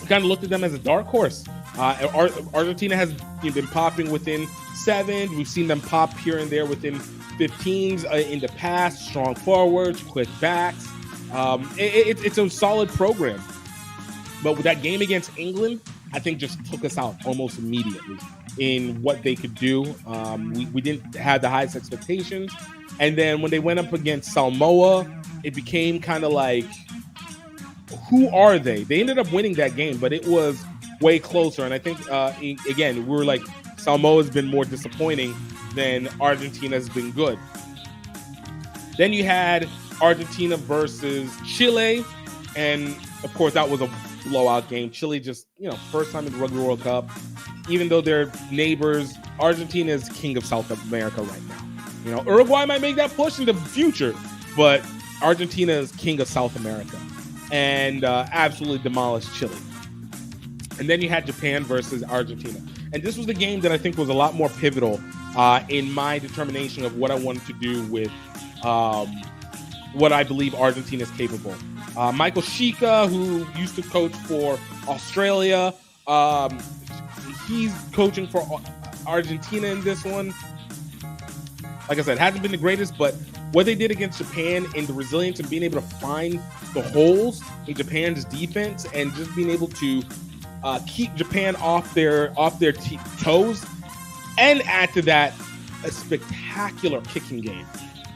kind of looked at them as a dark horse. Argentina has been popping within 7. We've seen them pop here and there within 15s in the past. Strong forwards, quick backs. It's a solid program. But with that game against England, I think just took us out almost immediately in what they could do. We didn't have the highest expectations. And then when they went up against Samoa, it became kind of like, who are they? They ended up winning that game, but it was way closer. And I think, again, we were like, Samoa's been more disappointing than Argentina's been good. Then you had Argentina versus Chile. And, of course, that was a blowout game. Chile just, first time in the Rugby World Cup. Even though they're neighbors, Argentina is king of South America right now. Uruguay might make that push in the future, but Argentina is king of South America. And absolutely demolished Chile. And then you had Japan versus Argentina. And this was the game that I think was a lot more pivotal in my determination of what I wanted to do with what I believe Argentina is capable. Michael Shika, who used to coach for Australia, he's coaching for Argentina in this one. Like I said, hasn't been the greatest, but what they did against Japan and the resilience and being able to find the holes in Japan's defense and just being able to keep Japan off their toes, and add to that a spectacular kicking game.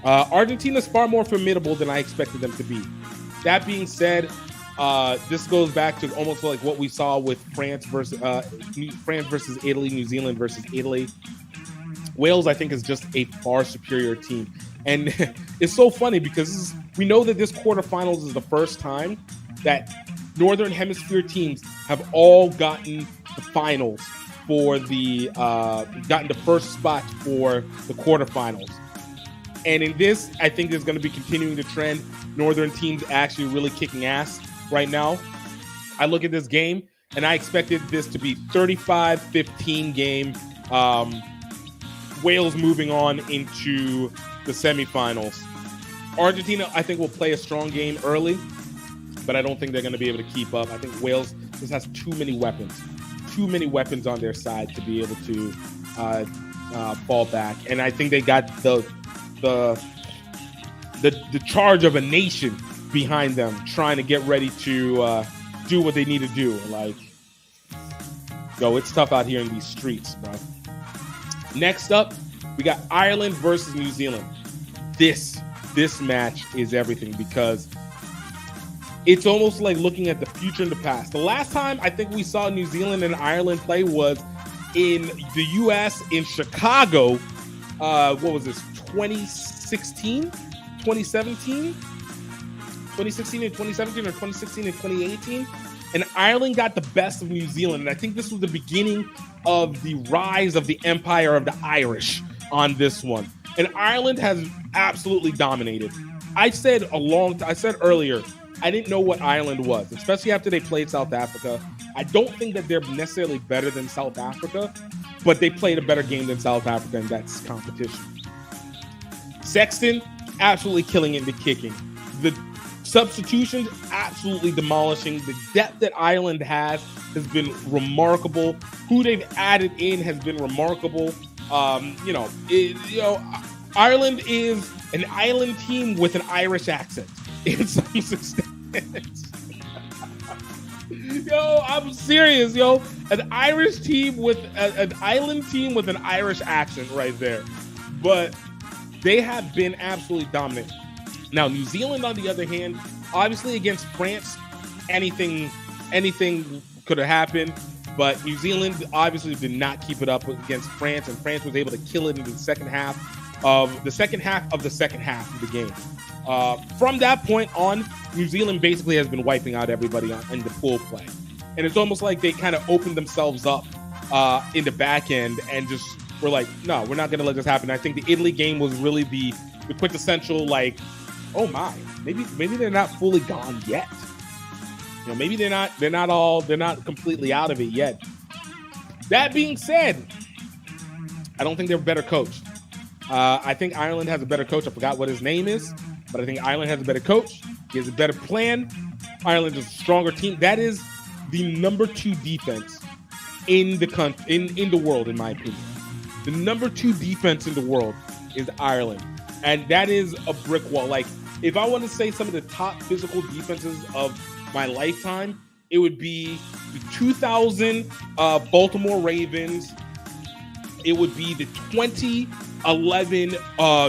Argentina's far more formidable than I expected them to be. That being said, this goes back to almost like what we saw with France versus Italy, New Zealand versus Italy. Wales, I think, is just a far superior team. And it's so funny because we know that this quarterfinals is the first time that Northern Hemisphere teams have all gotten the finals for gotten the first spot for the quarterfinals. And in this, I think there's going to be continuing the trend. Northern teams actually really kicking ass right now. I look at this game, and I expected this to be 35-15 game. Wales moving on into the semifinals. Argentina, I think, will play a strong game early, but I don't think they're going to be able to keep up. I think Wales just has too many weapons on their side to be able to fall back. And I think they got the charge of a nation behind them, trying to get ready to do what they need to do. It's tough out here in these streets, bro. Next up, we got Ireland versus New Zealand. This match is everything because it's almost like looking at the future and the past. The last time I think we saw New Zealand and Ireland play was in the U.S. in Chicago. What was this? 2016, 2017, 2016 and 2017, or 2016 and 2018. And Ireland got the best of New Zealand. And I think this was the beginning of the rise of the empire of the Irish on this one. And Ireland has absolutely dominated. I said earlier, I didn't know what Ireland was, especially after they played South Africa. I don't think that they're necessarily better than South Africa, but they played a better game than South Africa, and that's competition. Sexton, absolutely killing it in the kicking. The substitutions, absolutely demolishing. The depth that Ireland has been remarkable. Who they've added in has been remarkable. Ireland is an island team with an Irish accent in some extent. Yo, I'm serious, yo. An Irish team with an island team with an Irish accent right there. But they have been absolutely dominant. Now, New Zealand, on the other hand, obviously against France, anything could have happened. But New Zealand obviously did not keep it up against France, and France was able to kill it in the second half of the second half of the game. From that point on, New Zealand basically has been wiping out everybody in the pool play. And it's almost like they kind of opened themselves up in the back end and just were like, no, we're not going to let this happen. I think the Italy game was really the quintessential, like, oh my, maybe they're not fully gone yet. Maybe they're not completely out of it yet. That being said, I don't think they're better coached. I think Ireland has a better coach. I forgot what his name is, but I think Ireland has a better coach. He has a better plan. Ireland is a stronger team. That is the number 2 defense in the country, in the world, in my opinion. The number 2 defense in the world is Ireland, and that is a brick wall. Like, if I want to say some of the top physical defenses of my lifetime, it would be the 2000 Baltimore Ravens. It would be the 2011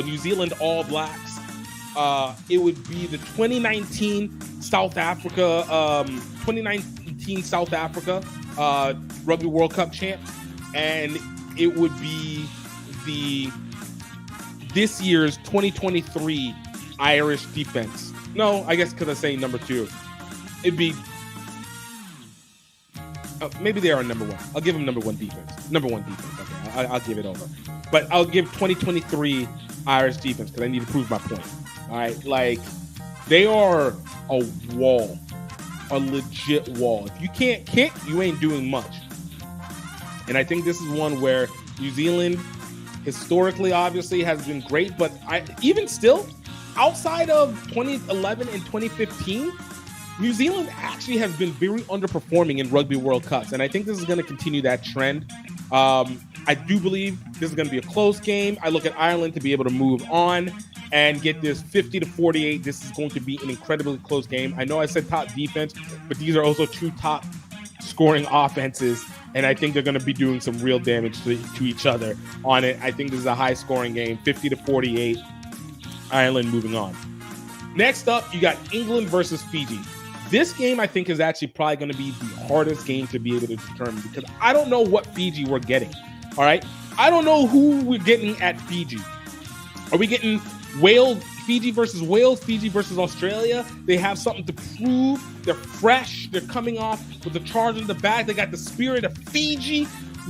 New Zealand All Blacks. It would be the 2019 South Africa Rugby World Cup champs, and it would be this year's 2023 Irish defense. No, I guess because I say number 2. It'd be maybe they are number 1. I'll give them number 1 defense. Number 1 defense. Okay, I'll give it over. But I'll give 2023 Irish defense because I need to prove my point. All right, like, they are a wall, a legit wall. If you can't kick, you ain't doing much. And I think this is one where New Zealand historically obviously has been great, but even still, outside of 2011 and 2015, New Zealand actually has been very underperforming in Rugby World Cups, and I think this is going to continue that trend. I do believe this is going to be a close game. I look at Ireland to be able to move on and get this 50-48. This is going to be an incredibly close game. I know I said top defense, but these are also 2 top scoring offenses, and I think they're going to be doing some real damage to each other on it. I think this is a high-scoring game, 50-48, Ireland moving on. Next up, you got England versus Fiji. This game, I think, is actually probably going to be the hardest game to be able to determine because I don't know what Fiji we're getting, all right? I don't know who we're getting at Fiji. Are we getting Fiji versus Wales, Fiji versus Australia? They have something to prove. They're fresh. They're coming off with the charge in the back. They got the spirit of Fiji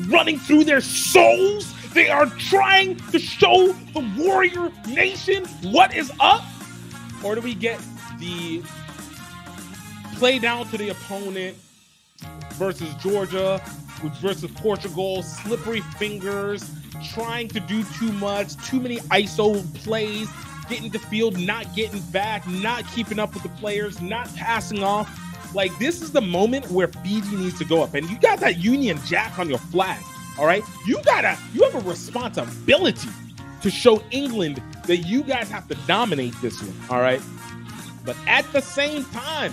running through their souls. They are trying to show the warrior nation what is up. Or do we get the play down to the opponent versus Georgia, versus Portugal, slippery fingers, trying to do too much, too many ISO plays, getting the field, not getting back, not keeping up with the players, not passing off. Like, this is the moment where Fiji needs to go up. And you got that Union Jack on your flag, all right? You have a responsibility to show England that you guys have to dominate this one, all right? But at the same time,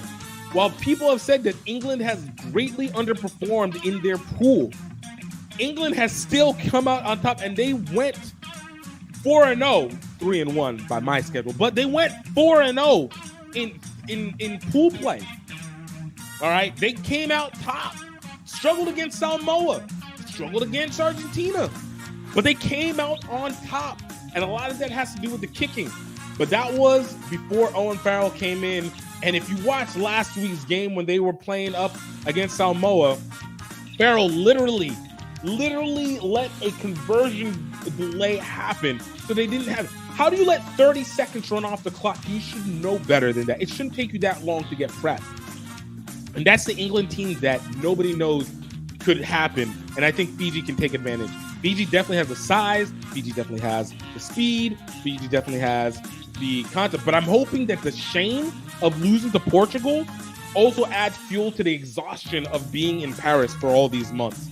while people have said that England has greatly underperformed in their pool, England has still come out on top, and they went 4-0, 3-1 by my schedule, but they went 4-0 in pool play. All right, they came out top, struggled against Samoa, struggled against Argentina, but they came out on top. And a lot of that has to do with the kicking. But that was before Owen Farrell came in. And if you watch last week's game when they were playing up against Samoa, Farrell literally let a conversion delay happen. So they didn't have... How do you let 30 seconds run off the clock? You should know better than that. It shouldn't take you that long to get prepped. And that's the England team that nobody knows could happen. And I think Fiji can take advantage. Fiji definitely has the size. Fiji definitely has the speed. Fiji definitely has the concept. But I'm hoping that the shame of losing to Portugal also adds fuel to the exhaustion of being in Paris for all these months.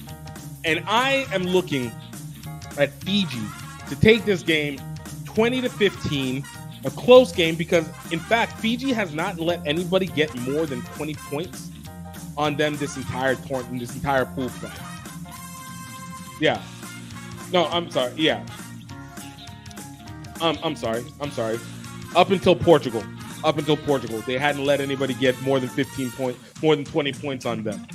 And I am looking at Fiji to take this game 20-15, a close game, because in fact, Fiji has not let anybody get more than 20 points on them this entire tournament, this entire pool play. Yeah. No, I'm sorry. Yeah. I'm sorry. Up until Portugal, they hadn't let anybody get more than 20 points on them.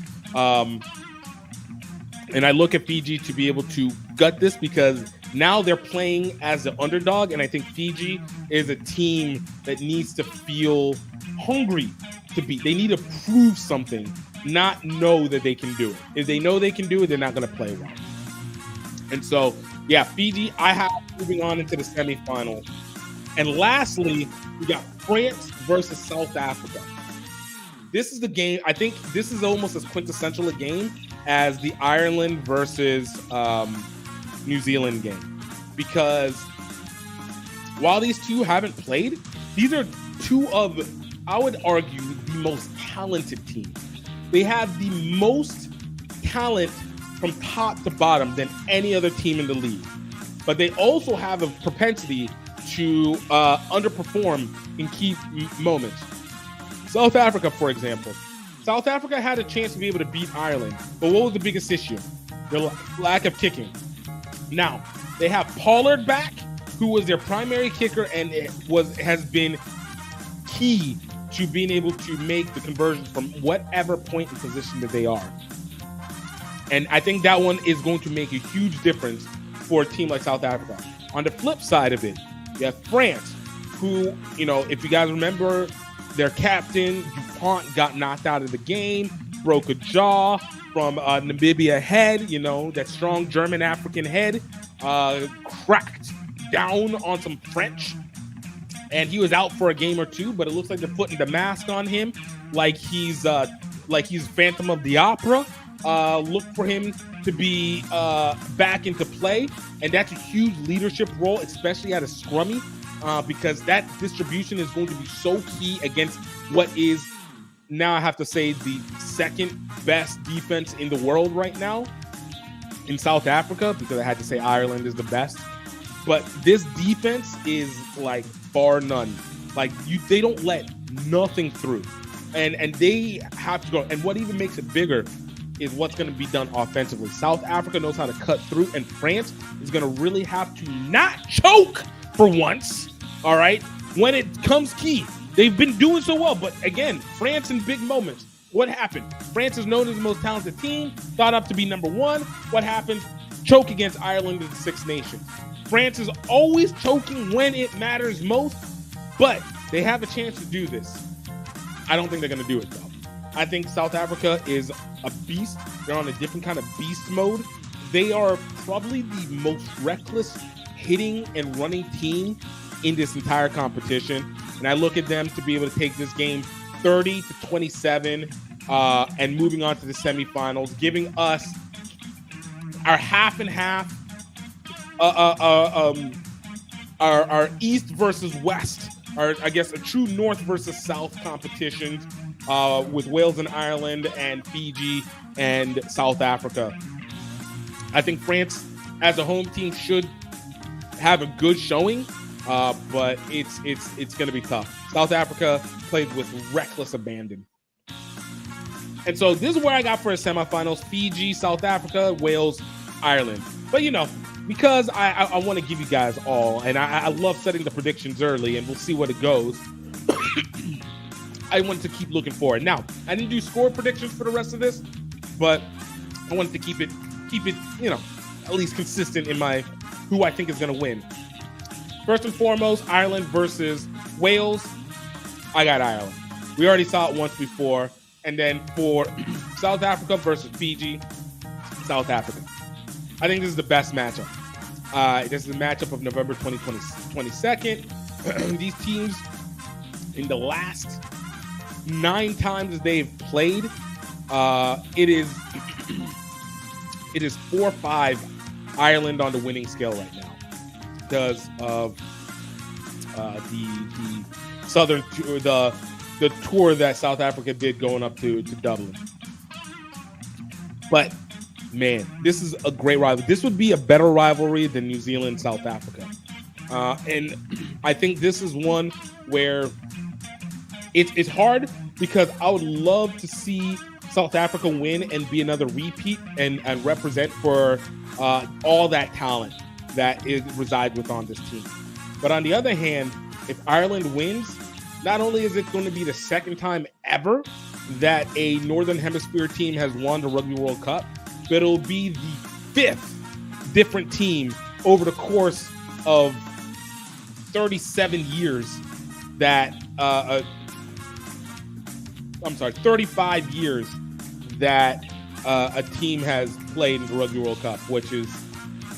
And I look at Fiji to be able to gut this because now they're playing as the underdog, and I think Fiji is a team that needs to feel hungry to beat. They need to prove something, not know that they can do it. If they know they can do it, they're not going to play well. And so, yeah, Fiji, I have moving on into the semifinals. And lastly, we got France versus South Africa. This is the game. I think this is almost as quintessential a game as the Ireland versus New Zealand game, because while these two haven't played, these are two of, I would argue, the most talented teams. They have the most talent from top to bottom than any other team in the league, but they also have a propensity to underperform in key moments. South Africa, for example. South Africa had a chance to be able to beat Ireland, but what was the biggest issue? Their lack of kicking. Now, they have Pollard back, who was their primary kicker and has been key to being able to make the conversion from whatever point in position that they are. And I think that one is going to make a huge difference for a team like South Africa. On the flip side of it, you have France, who, if you guys remember, their captain, DuPont, got knocked out of the game, broke a jaw from Namibia head, that strong German African head, cracked down on some French. And he was out for a game or two, but it looks like they're putting the mask on him like he's Phantom of the Opera. Look for him to be back into play. And that's a huge leadership role, especially at a scrummy, because that distribution is going to be so key against what is, now I have to say, the second best defense in the world right now in South Africa, because I had to say Ireland is the best. But this defense is like bar none. Like they don't let nothing through. And they have to go. And what even makes it bigger is what's going to be done offensively. South Africa knows how to cut through, and France is going to really have to not choke for once, all right, when it comes key. They've been doing so well, but again, France in big moments. What happened? France is known as the most talented team, thought up to be number one. What happened? Choke against Ireland in the Six Nations. France is always choking when it matters most, but they have a chance to do this. I don't think they're going to do it, though. I think South Africa is a beast. They're on a different kind of beast mode. They are probably the most reckless hitting and running team in this entire competition. And I look at them to be able to take this game 30-27 and moving on to the semifinals, giving us our half and half, our East versus West, or I guess a true North versus South competitions with Wales and Ireland and Fiji and South Africa. I think France as a home team should have a good showing, but it's going to be tough. South Africa played with reckless abandon. And so this is where I got for a semifinals: Fiji, South Africa, Wales, Ireland. But because I want to give you guys all, and I love setting the predictions early, and we'll see what it goes. I wanted to keep looking forward. Now, I didn't do score predictions for the rest of this, but I wanted to keep it, at least consistent in my who I think is going to win. First and foremost, Ireland versus Wales. I got Ireland. We already saw it once before. And then for South Africa versus Fiji, South Africa. I think this is the best matchup. This is a matchup of November 22nd. These teams, in the last 9 times they've played, it is 4-5 Ireland on the winning scale right now because of the southern the tour that South Africa did going up to Dublin. But man, this is a great rivalry. This would be a better rivalry than New Zealand, South Africa. And I think this is one where it's hard because I would love to see South Africa win and be another repeat and represent for all that talent that resides within this team. But on the other hand, if Ireland wins, not only is it going to be the second time ever that a Northern Hemisphere team has won the Rugby World Cup, but it'll be the 5th different team over the course of 37 years that 35 years that a team has played in the Rugby World Cup, which is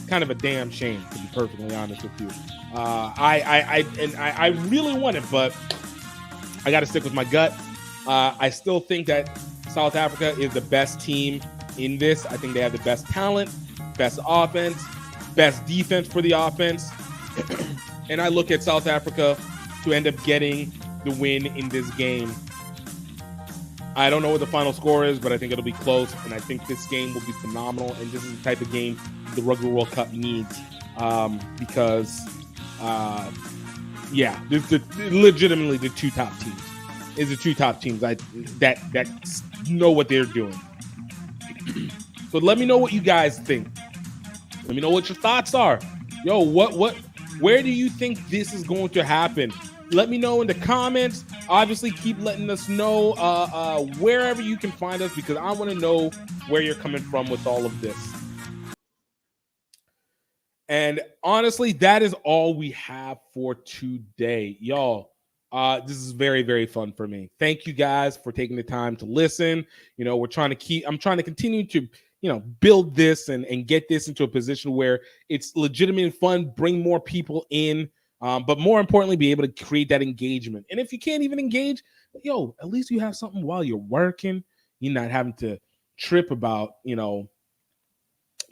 kind of a damn shame, to be perfectly honest with you. I really want it, but I got to stick with my gut. I still think that South Africa is the best team in this. I think they have the best talent, best offense, best defense for the offense. And I look at South Africa to end up getting the win in this game. I don't know what the final score is, but I think it'll be close. And I think this game will be phenomenal. And this is the type of game the Rugby World Cup needs because, legitimately the 2 top teams. Is the 2 top teams that know what they're doing. So let me know what you guys think. Let me know what your thoughts are. Yo, where do you think this is going to happen? Let me know in the comments. Obviously, keep letting us know wherever you can find us because I want to know where you're coming from with all of this. And honestly, that is all we have for today. Y'all, this is very, very fun for me. Thank you guys for taking the time to listen. You know, I'm trying to continue to, build this and get this into a position where it's legitimate and fun, bring more people in, but more importantly, be able to create that engagement. And if you can't even engage, at least you have something while you're working. You're not having to trip about,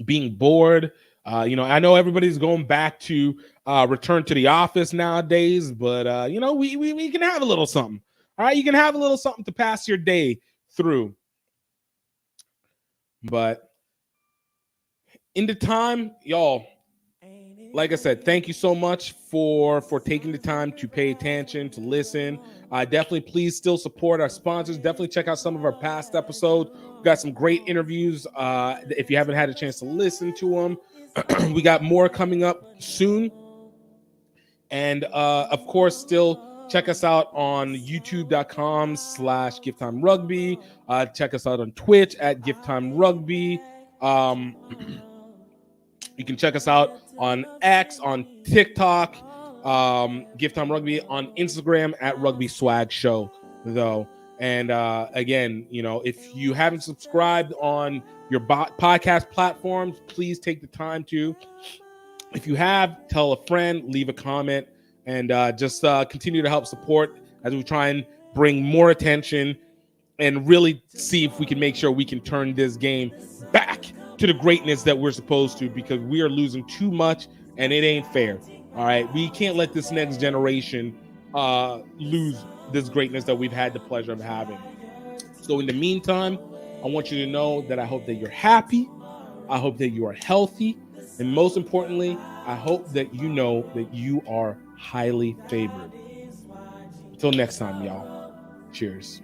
being bored. I know everybody's going back to return to the office nowadays, but we can have a little something. All right, you can have a little something to pass your day through. But in the time, y'all, like I said, thank you so much for taking the time to pay attention, to listen. Definitely, please still support our sponsors. Definitely check out some of our past episodes. We've got some great interviews. If you haven't had a chance to listen to them, we got more coming up soon. And of course, still check us out on youtube.com/GiftTimeRugby. Check us out on Twitch at GiftTimeRugby. You can check us out on X, on TikTok, Gift Time Rugby, on Instagram at Rugby Swag Show, though. And again, if you haven't subscribed on your podcast platforms, please take the time to. If you have, tell a friend, leave a comment, and just continue to help support as we try and bring more attention and really see if we can make sure we can turn this game back to the greatness that we're supposed to, because we are losing too much and it ain't fair. All right, we can't let this next generation lose this greatness that we've had the pleasure of having. So in the meantime, I want you to know that I hope that you're happy. I hope that you are healthy. And most importantly, I hope that you know that you are highly favored. Until next time, y'all. Cheers.